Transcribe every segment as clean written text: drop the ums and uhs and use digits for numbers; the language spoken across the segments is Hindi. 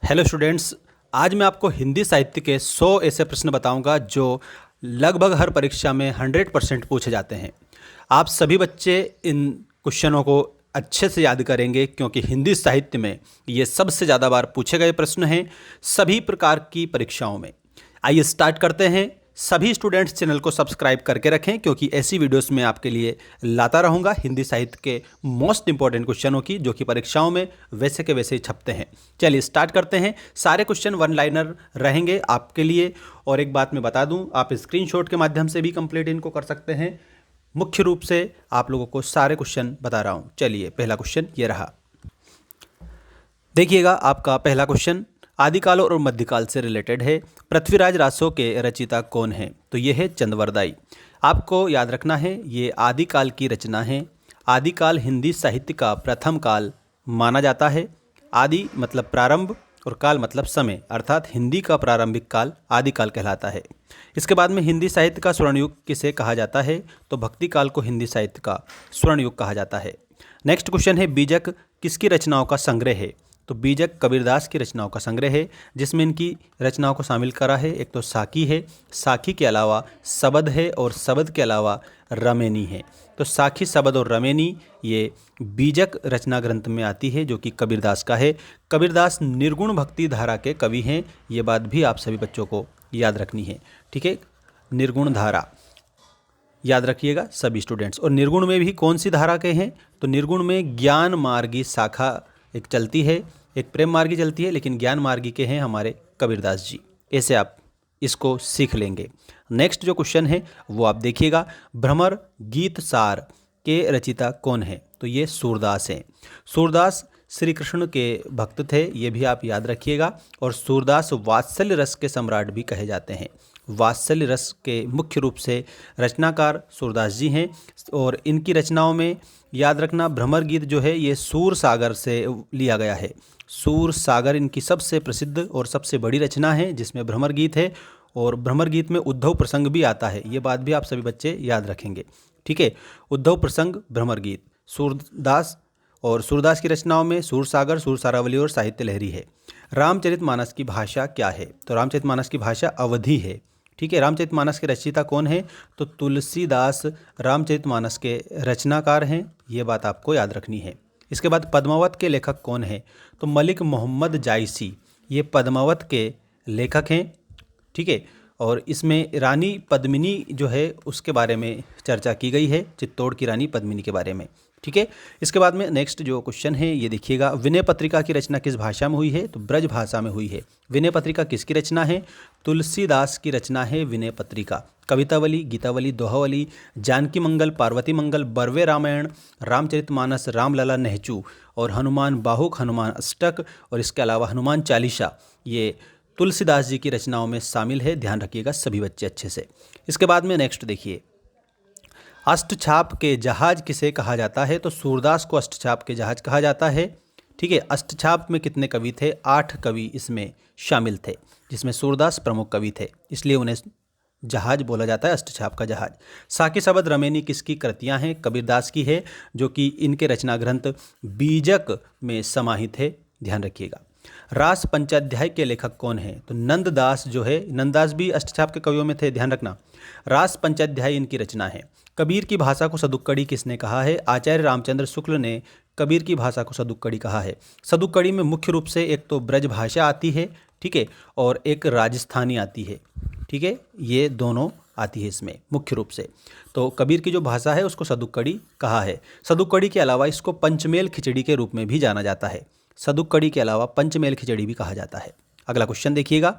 Hello students. आज मैं आपको हिंदी साहित्य के 100 ऐसे प्रश्न बताऊंगा जो लगभग हर परीक्षा में 100% पूछे जाते हैं। आप सभी बच्चे इन क्वेश्चनों को अच्छे से याद करेंगे क्योंकि हिंदी साहित्य में ये सबसे ज़्यादा बार पूछे गए प्रश्न हैं सभी प्रकार की परीक्षाओं में। आइए स्टार्ट करते हैं। सभी स्टूडेंट्स चैनल को सब्सक्राइब करके रखें क्योंकि ऐसी वीडियोस मैं आपके लिए लाता रहूँगा हिंदी साहित्य के मोस्ट इंपॉर्टेंट क्वेश्चनों की, जो कि परीक्षाओं में वैसे के वैसे ही छपते हैं। चलिए स्टार्ट करते हैं। सारे क्वेश्चन वन लाइनर रहेंगे आपके लिए। और एक बात मैं बता दूं, आप स्क्रीनशॉट के माध्यम से भी कंप्लीट इनको कर सकते हैं। मुख्य रूप से आप लोगों को सारे क्वेश्चन बता रहा हूँ। चलिए पहला क्वेश्चन ये रहा। देखिएगा आपका पहला क्वेश्चन आदिकाल और मध्यकाल से रिलेटेड है। पृथ्वीराज रासो के रचयिता कौन है? तो ये है चंद्रवरदाई। आपको याद रखना है ये आदिकाल की रचना है। आदिकाल हिंदी साहित्य का प्रथम काल माना जाता है। आदि मतलब प्रारंभ और काल मतलब समय, अर्थात हिंदी का प्रारंभिक काल आदिकाल कहलाता है। इसके बाद में हिंदी साहित्य का स्वर्ण युग किसे कहा जाता है? तो भक्ति काल को हिंदी साहित्य का स्वर्ण युग कहा जाता है। नेक्स्ट क्वेश्चन है बीजक किसकी रचनाओं का संग्रह है? तो बीजक कबीरदास की रचनाओं का संग्रह है, जिसमें इनकी रचनाओं को शामिल करा है। एक तो साकी है, साकी के अलावा सबद है और सबद के अलावा रमेनी है। तो साखी, सबद और रमेनी ये बीजक रचना ग्रंथ में आती है, जो कि कबीरदास का है। कबीरदास निर्गुण भक्ति धारा के कवि हैं। ये बात भी आप सभी बच्चों को याद रखनी है, ठीक है। निर्गुण धारा याद रखिएगा सभी स्टूडेंट्स। और निर्गुण में भी कौन सी धारा के हैं? तो निर्गुण में ज्ञान मार्गी शाखा एक चलती है, एक प्रेम मार्गी चलती है, लेकिन ज्ञान मार्गी के हैं हमारे कबीरदास जी। ऐसे आप इसको सीख लेंगे। नेक्स्ट जो क्वेश्चन है वो आप देखिएगा, भ्रमर गीत सार के रचयिता कौन है? तो ये सूरदास हैं। सूरदास श्री कृष्ण के भक्त थे, ये भी आप याद रखिएगा। और सूरदास वात्सल्य रस के सम्राट भी कहे जाते हैं। वात्सल्य रस के मुख्य रूप से रचनाकार सूरदास जी हैं। और इनकी रचनाओं में याद रखना, भ्रमर गीत जो है ये सूर सागर से लिया गया है। सूर सागर इनकी सबसे प्रसिद्ध और सबसे बड़ी रचना है, जिसमें भ्रमर गीत है। और भ्रमर गीत में उद्धव प्रसंग भी आता है। ये बात भी आप सभी बच्चे याद रखेंगे, ठीक है। उद्धव प्रसंग, भ्रमर गीत, सूरदास। और सूरदास की रचनाओं में सूर सागर, सूर सारावली और साहित्य लहरी है। रामचरितमानस की भाषा क्या है? तो रामचरितमानस की भाषा अवधी है, ठीक है। रामचरितमानस के रचयिता कौन है? तो तुलसीदास रामचरितमानस के रचनाकार हैं। ये बात आपको याद रखनी है। इसके बाद पद्मावत के लेखक कौन है? तो मलिक मोहम्मद जायसी ये पद्मावत के लेखक हैं, ठीक है। और इसमें रानी पद्मिनी जो है उसके बारे में चर्चा की गई है, चित्तौड़ की रानी पद्मिनी के बारे में, ठीक है। इसके बाद में नेक्स्ट जो क्वेश्चन है ये देखिएगा, विनय पत्रिका की रचना किस भाषा में हुई है? तो ब्रज भाषा में हुई है। विनय पत्रिका किसकी रचना है? तुलसीदास की रचना है विनय पत्रिका। कवितावली, गीतावली, दोहावली, जानकी मंगल, पार्वती मंगल, बरवे रामायण, रामचरितमानस, रामलला नेहचू और हनुमान बाहुक, हनुमान अष्टक और इसके अलावा हनुमान चालीसा ये तुलसीदास जी की रचनाओं में शामिल है। ध्यान रखिएगा सभी बच्चे अच्छे से। इसके बाद में नेक्स्ट देखिए, अष्टछाप के जहाज किसे कहा जाता है? तो सूरदास को अष्टछाप के जहाज कहा जाता है, ठीक है। अष्टछाप में कितने कवि थे? 8 कवि इसमें शामिल थे, जिसमें सूरदास प्रमुख कवि थे, इसलिए उन्हें जहाज बोला जाता है, अष्टछाप का जहाज। साकी, सबद, रमेनी किसकी कृतियां हैं? कबीरदास की है, जो कि इनके रचना ग्रंथ बीजक में समाहित है। ध्यान रखिएगा। रास पंचाध्याय के लेखक कौन है? तो नंददास जो है, नंददास भी अष्टछाप के कवियों में थे, ध्यान रखना। रास पंचाध्याय इनकी रचना है। कबीर की भाषा को सदुक्कड़ी किसने कहा है? आचार्य रामचंद्र शुक्ल ने कबीर की भाषा को सदुक्कड़ी कहा है। सदुक्कड़ी में मुख्य रूप से एक तो ब्रज भाषा आती है, ठीक है, और एक राजस्थानी आती है, ठीक है। ये दोनों आती है इसमें मुख्य रूप से। तो कबीर की जो भाषा है उसको सदुक्कड़ी कहा है। सदुक्कड़ी के अलावा इसको पंचमेल खिचड़ी के रूप में भी जाना जाता है। सदुक्कड़ी के अलावा पंचमेल खिचड़ी भी कहा जाता है। अगला क्वेश्चन देखिएगा,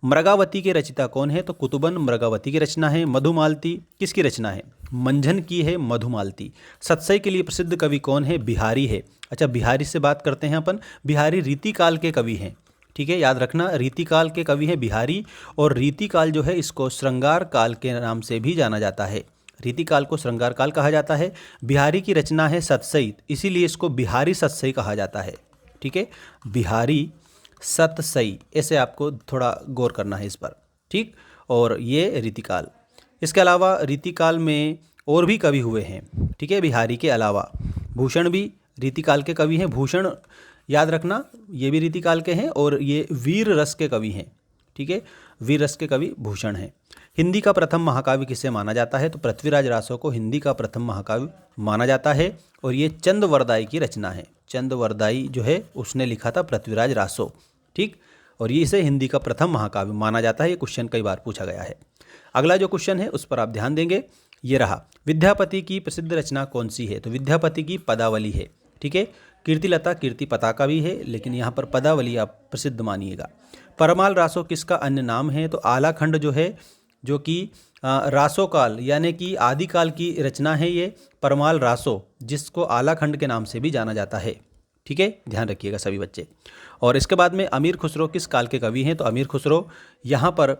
मृगावती के रचयिता कौन है? तो कुतुबन मृगावती की रचना है। मधुमालती किसकी रचना है? मंझन की है मधुमालती। सतसई के लिए प्रसिद्ध कवि कौन है? बिहारी है। अच्छा, बिहारी से बात करते हैं अपन। बिहारी रीतिकाल के कवि हैं, ठीक है, याद रखना। रीतिकाल के कवि हैं बिहारी। और रीतिकाल जो है इसको श्रृंगार काल के नाम से भी जाना जाता है। रीतिकाल को श्रृंगार काल कहा जाता है। बिहारी की रचना है सतसई, इसीलिए इसको बिहारी सतसई कहा जाता है, ठीक है। बिहारी सतसई, ऐसे आपको थोड़ा गौर करना है इस पर, ठीक। और ये रीतिकाल। इसके अलावा रीतिकाल में और भी कवि हुए हैं, ठीक है, बिहारी के अलावा। भूषण भी रीतिकाल के कवि हैं। भूषण याद रखना, ये भी रीतिकाल के हैं और ये वीर रस के कवि हैं। ठीक है, वीर रस के कवि भूषण हैं। हिंदी का प्रथम महाकाव्य किसे माना जाता है? तो पृथ्वीराज रासो को हिंदी का प्रथम महाकाव्य माना जाता है और ये चंदवरदाई की रचना है। चंदवरदाई जो है उसने लिखा था पृथ्वीराज रासो। ठीक, और ये इसे हिंदी का प्रथम महाकाव्य माना जाता है। ये क्वेश्चन कई बार पूछा गया है। अगला जो क्वेश्चन है उस पर आप ध्यान देंगे, ये रहा, विद्यापति की प्रसिद्ध रचना कौन सी है? तो विद्यापति की पदावली है। ठीक है, कीर्तिलता कीर्ति पताका भी है, लेकिन यहाँ पर पदावली आप प्रसिद्ध मानिएगा। परमाल रासो किसका अन्य नाम है? तो आलाखंड जो है, जो कि रासोकाल यानी कि आदिकाल की रचना है, ये परमाल रासो, जिसको आलाखंड के नाम से भी जाना जाता है। ठीक है, ध्यान रखिएगा सभी बच्चे। और इसके बाद में अमीर खुसरो किस काल के कवि हैं? तो अमीर खुसरो यहाँ पर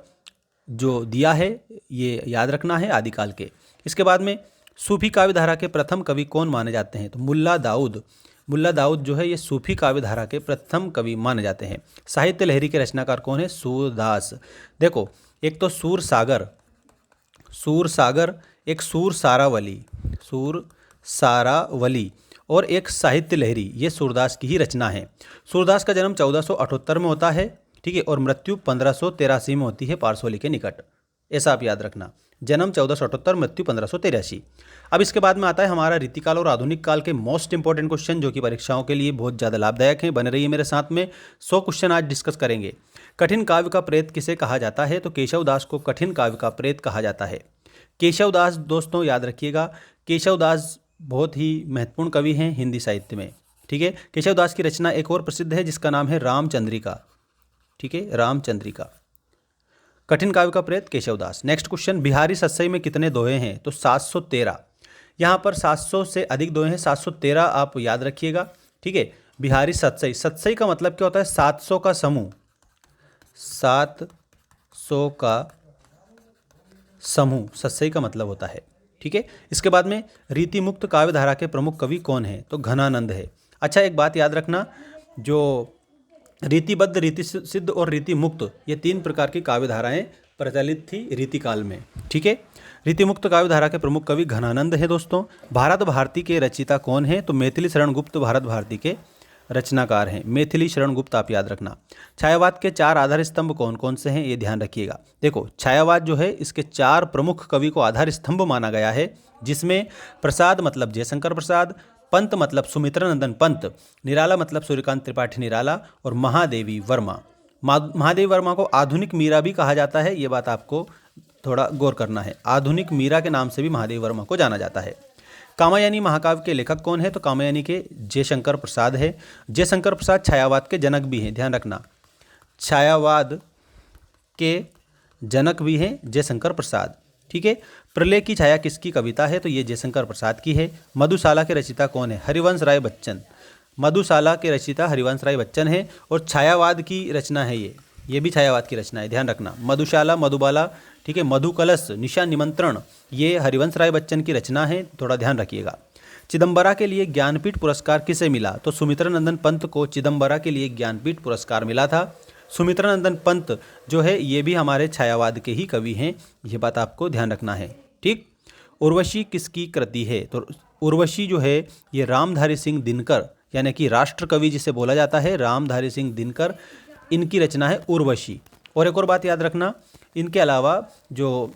जो दिया है ये याद रखना है, आदिकाल के। इसके बाद में सूफी काव्य धारा के प्रथम कवि कौन माने जाते हैं? तो मुल्ला दाऊद। मुल्ला दाऊद जो है ये सूफी काव्य धारा के प्रथम कवि माने जाते हैं। साहित्य लहरी के रचनाकार कौन है? सूरदास। देखो, एक तो सूर सागर, एक सूर सारावली और एक साहित्य लहरी, ये सूरदास की ही रचना है। सूरदास का जन्म 1478 में होता है। ठीक है, और मृत्यु 1583 में होती है पारसोली के निकट। ऐसा आप याद रखना, जन्म 1478, मृत्यु 1583। अब इसके बाद में आता है हमारा रीतिकाल और आधुनिक काल के मोस्ट इंपॉर्टेंट क्वेश्चन, जो कि परीक्षाओं के लिए बहुत ज़्यादा लाभदायक हैं। बने रहिए मेरे साथ में, 100 क्वेश्चन आज डिस्कस करेंगे। कठिन काव्य का प्रेत किसे कहा जाता है? तो केशवदास को कठिन काव्य का प्रेत कहा जाता है। केशवदास दोस्तों याद रखिएगा, केशवदास बहुत ही महत्वपूर्ण कवि हैं हिंदी साहित्य में। ठीक है, केशवदास की रचना एक और प्रसिद्ध है जिसका नाम है रामचंद्रिका। ठीक है, रामचंद्रिका। कठिन काव्य का प्रेत केशवदास। नेक्स्ट क्वेश्चन, बिहारी सत्सई में कितने दोहे हैं? तो 713। यहाँ पर 700 से अधिक दोहे हैं, 713 आप याद रखिएगा। ठीक है, बिहारी सत्सई, सत्सई का मतलब क्या होता है? 700 का समूह, 700 का समूह सत्सई का मतलब होता है। ठीक है, इसके बाद में रीति मुक्त काव्य धारा के प्रमुख कवि कौन है? तो घनानंद है। अच्छा, एक बात याद रखना, जो रीतिबद्ध, रीति सिद्ध और रीति मुक्त, ये 3 प्रकार की काव्य धाराएं प्रचलित थी रीतिकाल में। ठीक है, रीति मुक्त काव्य धारा के प्रमुख कवि घनानंद है दोस्तों। भारत भारती के रचयिता कौन है? तो मैथिली शरण गुप्त भारत भारती के रचनाकार हैं। मैथिली शरण गुप्त आप याद रखना। छायावाद के 4 आधार स्तंभ कौन कौन से हैं? ये ध्यान रखिएगा। देखो, छायावाद जो है इसके 4 प्रमुख कवि को आधार स्तंभ माना गया है, जिसमें प्रसाद मतलब जयशंकर प्रसाद, पंत मतलब सुमित्रानंदन पंत, निराला मतलब सूर्यकांत त्रिपाठी निराला और महादेवी वर्मा। महादेवी वर्मा को आधुनिक मीरा भी कहा जाता है, ये बात आपको थोड़ा गौर करना है। आधुनिक मीरा के नाम से भी महादेवी वर्मा को जाना जाता है। कामायनी महाकाव्य के लेखक कौन है? तो कामायनी के जयशंकर प्रसाद है। जयशंकर प्रसाद छायावाद के जनक भी हैं, ध्यान रखना, छायावाद के जनक भी हैं जयशंकर प्रसाद। ठीक है, प्रलय की छाया किसकी कविता है? तो ये जयशंकर प्रसाद की है। मधुशाला के रचयिता कौन है? हरिवंश राय बच्चन। मधुशाला के रचयिता हरिवंश राय बच्चन है और छायावाद की रचना है ये भी छायावाद की रचना है, ध्यान रखना। मधुशाला, मधुबाला, ठीक है, मधुकलश, निशा निमंत्रण, ये हरिवंश राय बच्चन की रचना है, थोड़ा ध्यान रखिएगा। चिदम्बरा के लिए ज्ञानपीठ पुरस्कार किसे मिला? तो सुमित्रानंदन पंत को चिदम्बरा के लिए ज्ञानपीठ पुरस्कार मिला था। सुमित्रानंदन पंत जो है ये भी हमारे छायावाद के ही कवि हैं, ये बात आपको ध्यान रखना है। ठीक, उर्वशी किसकी कृति है? तो उर्वशी जो है ये रामधारी सिंह दिनकर, यानी कि राष्ट्र कवि जिसे बोला जाता है, रामधारी सिंह दिनकर, इनकी रचना है उर्वशी। और एक और बात याद रखना, इनके अलावा जो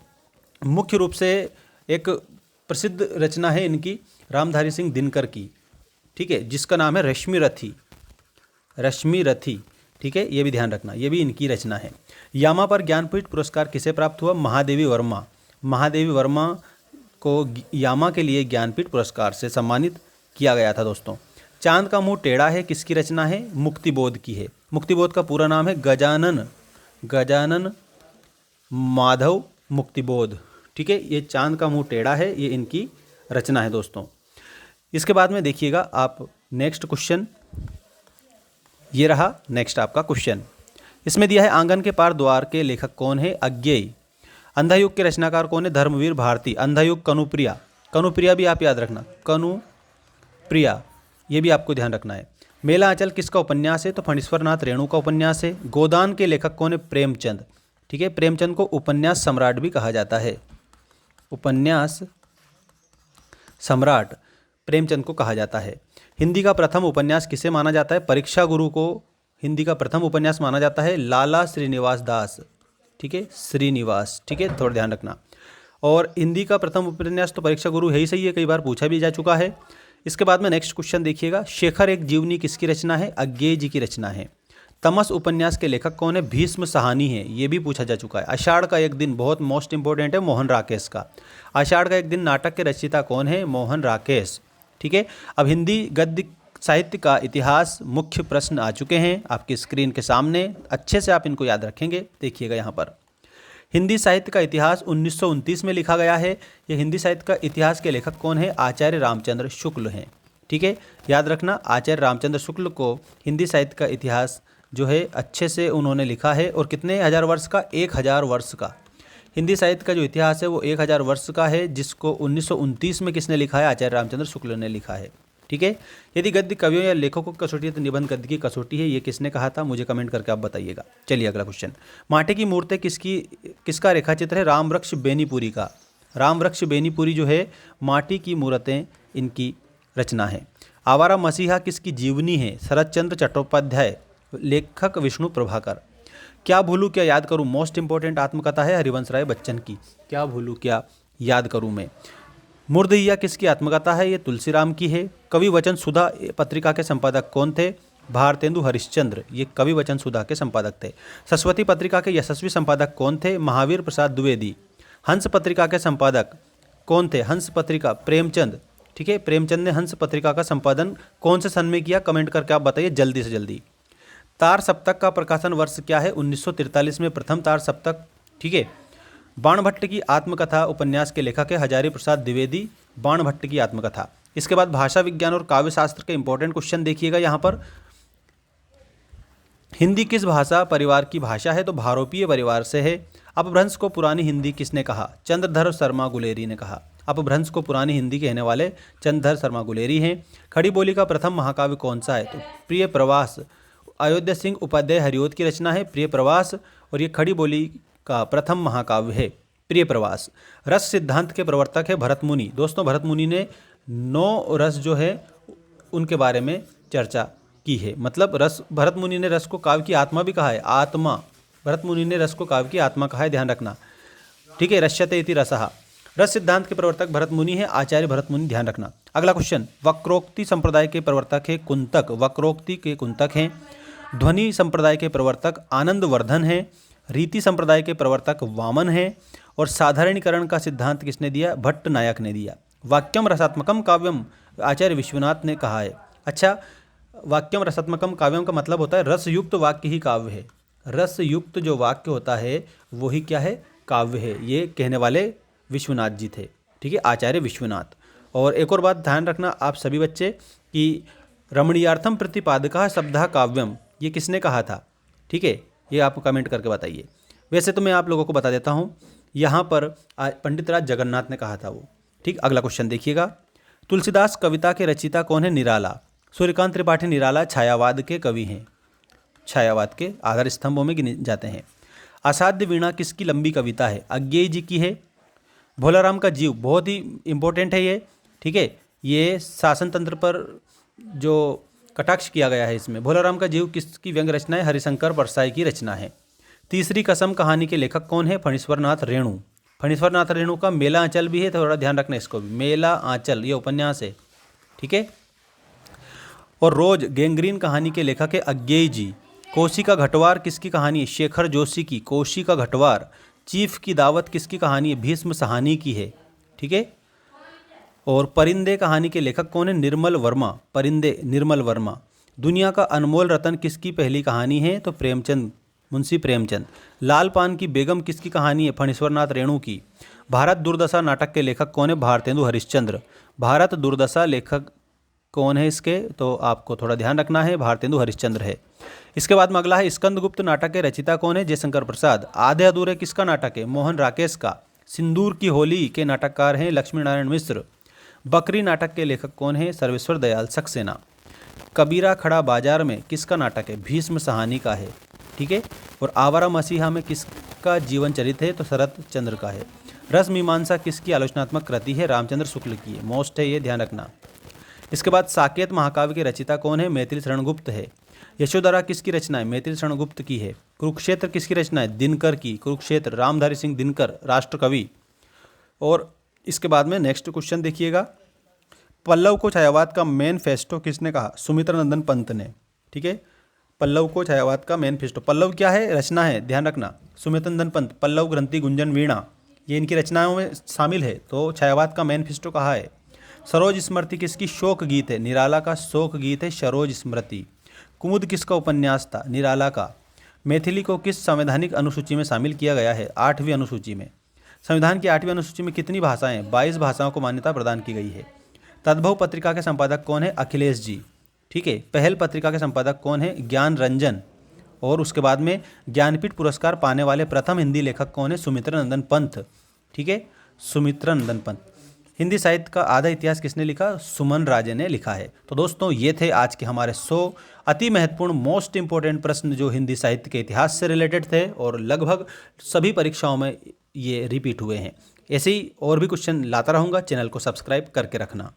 मुख्य रूप से एक प्रसिद्ध रचना है इनकी रामधारी सिंह दिनकर की, ठीक है, जिसका नाम है रश्मि रथी। ठीक है, ये भी ध्यान रखना, ये भी इनकी रचना है। यामा पर ज्ञानपीठ पुरस्कार किसे प्राप्त हुआ? महादेवी वर्मा। महादेवी वर्मा को यामा के लिए ज्ञानपीठ पुरस्कार से सम्मानित किया गया था दोस्तों। चांद का मुंह टेढ़ा है किसकी रचना है? मुक्तिबोध की है। मुक्तिबोध का पूरा नाम है गजानन माधव मुक्तिबोध। ठीक है, ये चांद का मुंह टेढ़ा है, ये इनकी रचना है दोस्तों। इसके बाद में देखिएगा आप नेक्स्ट क्वेश्चन, ये रहा नेक्स्ट आपका क्वेश्चन। इसमें दिया है आंगन के पार द्वार के लेखक कौन है? अज्ञेय। अंधायुग के रचनाकार कौन है? धर्मवीर भारती। अंधायुग कनुप्रिया। कनुप्रिया भी आप याद रखना, कनुप्रिया, ये भी आपको ध्यान रखना है। मेला आंचल किसका उपन्यास है? तो फणीश्वर नाथ रेणु का उपन्यास है। गोदान के लेखक कौन है? प्रेमचंद। ठीक है, प्रेमचंद को उपन्यास सम्राट भी कहा जाता है, उपन्यास सम्राट प्रेमचंद को कहा जाता है। हिंदी का प्रथम उपन्यास किसे माना जाता है? परीक्षा गुरु को हिंदी का प्रथम उपन्यास माना जाता है लाला श्रीनिवास दास, ठीक है, श्रीनिवास, ठीक है, थोड़ा ध्यान रखना। और हिंदी का प्रथम उपन्यास तो परीक्षा गुरु है ही सही है, कई बार पूछा भी जा चुका है। इसके बाद में नेक्स्ट क्वेश्चन देखिएगा, शेखर एक जीवनी किसकी रचना है? अज्ञेय जी की रचना है। तमस उपन्यास के लेखक कौन है? भीष्म साहनी है, ये भी पूछा जा चुका है। आषाढ़ का एक दिन बहुत मोस्ट इंपॉर्टेंट है, मोहन राकेश का। आषाढ़ का एक दिन नाटक के रचयिता कौन है? मोहन राकेश, ठीक है। अब हिंदी गद्य साहित्य का इतिहास मुख्य प्रश्न आ चुके हैं आपकी स्क्रीन के सामने, अच्छे से आप इनको याद रखेंगे। देखिएगा यहाँ पर हिंदी साहित्य का इतिहास 1929 में लिखा गया है। ये हिंदी साहित्य का इतिहास के लेखक कौन है? आचार्य रामचंद्र शुक्ल हैं, ठीक है, याद रखना। आचार्य रामचंद्र शुक्ल को हिंदी साहित्य का इतिहास जो है अच्छे से उन्होंने लिखा है। और कितने हजार वर्ष का? 1000 वर्ष का। हिंदी साहित्य का जो इतिहास है वो 1000 वर्ष का है, जिसको 1929 में किसने लिखा है? आचार्य रामचंद्र शुक्ल ने लिखा है, ठीक है। यदि गद्य कवियों या लेखकों की कसौटी है तो निबंध गद्य की कसौटी है, ये किसने कहा था? मुझे कमेंट करके आप बताइएगा। चलिए अगला क्वेश्चन, माटी की मूर्ति किसका रेखाचित्र है? रामवृक्ष बेनीपुरी का। रामवृक्ष बेनीपुरी जो है माटी की मूर्तें इनकी रचना है। आवारा मसीहा किसकी जीवनी है? शरद चंद्र चट्टोपाध्याय, लेखक विष्णु प्रभाकर। क्या भूलूं क्या याद करूं, मोस्ट इंपॉर्टेंट आत्मकथा है हरिवंश राय बच्चन की। क्या भूलूं क्या याद करूं मैं। मुर्दइया किसकी आत्मकथा है? ये तुलसीराम की है। कवि वचन सुधा पत्रिका के संपादक कौन थे? भारतेंदु हरिश्चंद्र, ये कवि वचन सुधा के संपादक थे। सरस्वती पत्रिका के यशस्वी संपादक कौन थे? महावीर प्रसाद द्विवेदी। हंस पत्रिका के संपादक कौन थे? हंस पत्रिका प्रेमचंद, ठीक है, प्रेमचंद ने हंस पत्रिका का संपादन कौन से सन में किया? कमेंट करके आप बताइए जल्दी से जल्दी। तार सप्तक का प्रकाशन वर्ष क्या है? 1943 में प्रथम तार सप्तक, ठीक है। बाणभट्ट की आत्मकथा उपन्यास के लेखक है हजारी प्रसाद द्विवेदी, बाणभट्ट की आत्मकथा। इसके बाद भाषा विज्ञान और काव्य शास्त्र के इंपॉर्टेंट क्वेश्चन देखिएगा यहाँ पर। हिंदी किस भाषा परिवार की भाषा है? तो भारोपीय परिवार से है। अपभ्रंश को पुरानी हिंदी किसने कहा? चंद्रधर शर्मा गुलेरी ने कहा। अपभ्रंश को पुरानी हिंदी कहने वाले चंद्रधर शर्मा गुलेरी हैं। खड़ी बोली का प्रथम महाकाव्य कौन सा है? तो प्रिय प्रवास, अयोध्या सिंह उपाध्याय हरिओद की रचना है प्रिय प्रवास, और ये खड़ी बोली का प्रथम महाकाव्य है प्रिय प्रवास। रस सिद्धांत के प्रवर्तक है भरत मुनि। दोस्तों भरत मुनि ने 9 रस जो है उनके बारे में चर्चा की है, मतलब रस, भरत मुनि ने रस को काव्य की आत्मा भी कहा है, आत्मा, भरत मुनि ने रस को काव्य की आत्मा कहा है, ध्यान रखना, ठीक है। रस्यते इति रसः, रस सिद्धांत के प्रवर्तक भरत मुनि है, आचार्य भरत मुनि, ध्यान रखना। अगला क्वेश्चन, वक्रोक्ति संप्रदाय के प्रवर्तक है कुंतक, वक्रोक्ति के कुंतक हैं। ध्वनि संप्रदाय के प्रवर्तक आनंद वर्धन हैं। रीति संप्रदाय के प्रवर्तक वामन हैं। और साधारणीकरण का सिद्धांत किसने दिया? भट्ट नायक ने दिया। वाक्यम रसात्मकम काव्यम आचार्य विश्वनाथ ने कहा है। अच्छा, वाक्यम रसात्मकम काव्यम का मतलब होता है रसयुक्त वाक्य ही काव्य है। रसयुक्त जो वाक्य होता है वही क्या है? काव्य है। ये कहने वाले विश्वनाथ जी थे, ठीक है, आचार्य विश्वनाथ। और एक और बात ध्यान रखना आप सभी बच्चे कि रमणीयार्थम प्रतिपादकः शब्दः काव्यम, ये किसने कहा था? ठीक है, ये आप कमेंट करके बताइए। वैसे तो मैं आप लोगों को बता देता हूँ, यहाँ पर पंडित राज जगन्नाथ ने कहा था वो, ठीक। अगला क्वेश्चन देखिएगा, तुलसीदास कविता के रचयिता कौन है? निराला। सूर्यकांत त्रिपाठी निराला छायावाद के कवि हैं, छायावाद के आधार स्तंभों में गिने जाते हैं। असाध्य वीणा किसकी लंबी कविता है? अज्ञेय जी की है। भोलाराम का जीव बहुत ही इंपॉर्टेंट है ये, ठीक है, ये शासन तंत्र पर जो कटाक्ष किया गया है इसमें। भोलाराम का जीव किसकी व्यंग्य रचना है? हरिशंकर परसाई की रचना है। तीसरी कसम कहानी के लेखक कौन है? फणीश्वरनाथ रेणु। फणीश्वरनाथ रेणु का मेला आंचल भी है, थोड़ा ध्यान रखना इसको भी, मेला आंचल ये उपन्यास है, ठीक है। और रोज गैंग्रीन कहानी के लेखक है अज्ञेय जी। कोशी का घटवार किसकी कहानी है? शेखर जोशी की, कोशी का घटवार। चीफ की दावत किसकी कहानी है? भीष्म साहनी की है, ठीक है। और परिंदे कहानी के लेखक कौन है? निर्मल वर्मा, परिंदे निर्मल वर्मा। दुनिया का अनमोल रतन किसकी पहली कहानी है? तो प्रेमचंद, मुंशी प्रेमचंद। लाल पान की बेगम किसकी कहानी है? फणीश्वरनाथ रेणु की। भारत दुर्दशा नाटक के लेखक कौन है? भारतेंदु हरिश्चंद्र। भारत दुर्दशा लेखक कौन है इसके? तो आपको थोड़ा ध्यान रखना है, भारतेंदु हरिश्चंद्र है। इसके बाद में अगला है स्कंदगुप्त नाटक के रचयिता कौन है? जयशंकर प्रसाद। आधे अधूरे किसका नाटक है? मोहन राकेश का। सिंदूर की होली के नाटककार हैं लक्ष्मी नारायण मिश्र। बकरी नाटक के लेखक कौन है? सर्वेश्वर दयाल सक्सेना। कबीरा खड़ा बाजार में किसका नाटक है? भीष्म साहनी का है, ठीक है। और आवारा मसीहा में किसका जीवन चरित्र है? तो शरद चंद्र का है। रस मीमांसा किसकी आलोचनात्मक कृति है? रामचंद्र शुक्ल की है, मोस्ट है ये, ध्यान रखना। इसके बाद साकेत महाकाव्य के रचयिता कौन है? मैथिली शरण गुप्त है। यशोधरा किसकी रचना है? मैथिली शरण गुप्त की है। कुरुक्षेत्र किसकी रचना है? दिनकर की। कुरुक्षेत्र रामधारी सिंह दिनकर राष्ट्रकवि। और इसके बाद में नेक्स्ट क्वेश्चन देखिएगा, पल्लव को छायावाद का मैनिफेस्टो किसने कहा? सुमित्रा नंदन पंत ने। ठीक है, पल्लव को छायावाद का मैनिफेस्टो, पल्लव क्या है? रचना है, ध्यान रखना। सुमित्रा नंदन पंत, पल्लव ग्रंथि गुंजन वीणा, ये इनकी रचनाओं में शामिल है। तो छायावाद का मैनिफेस्टो कहा है। सरोज स्मृति किसकी शोक गीत है? निराला का शोक गीत है सरोज स्मृति। कुमुद किसका उपन्यास था? निराला का। मैथिली को किस संवैधानिक अनुसूची में शामिल किया गया है? 8वीं अनुसूची में। संविधान की 8वीं अनुसूची में कितनी भाषाएं? 22 भाषाओं को मान्यता प्रदान की गई है। तद्भव पत्रिका के संपादक कौन है? अखिलेश जी। ठीक है, पहल पत्रिका के संपादक कौन है? ज्ञान रंजन। और उसके बाद में ज्ञानपीठ पुरस्कार पाने वाले प्रथम हिंदी लेखक कौन है? सुमित्रा नंदन पंत। ठीक है, सुमित्रा नंदन पंत। हिंदी साहित्य का आधा इतिहास किसने लिखा? सुमन राजे ने लिखा है। तो दोस्तों ये थे आज के हमारे 100 अति महत्वपूर्ण मोस्ट इंपॉर्टेंट प्रश्न जो हिंदी साहित्य के इतिहास से रिलेटेड थे और लगभग सभी परीक्षाओं में ये रिपीट हुए हैं। ऐसे ही और भी क्वेश्चन लाता रहूँगा, चैनल को सब्सक्राइब करके रखना।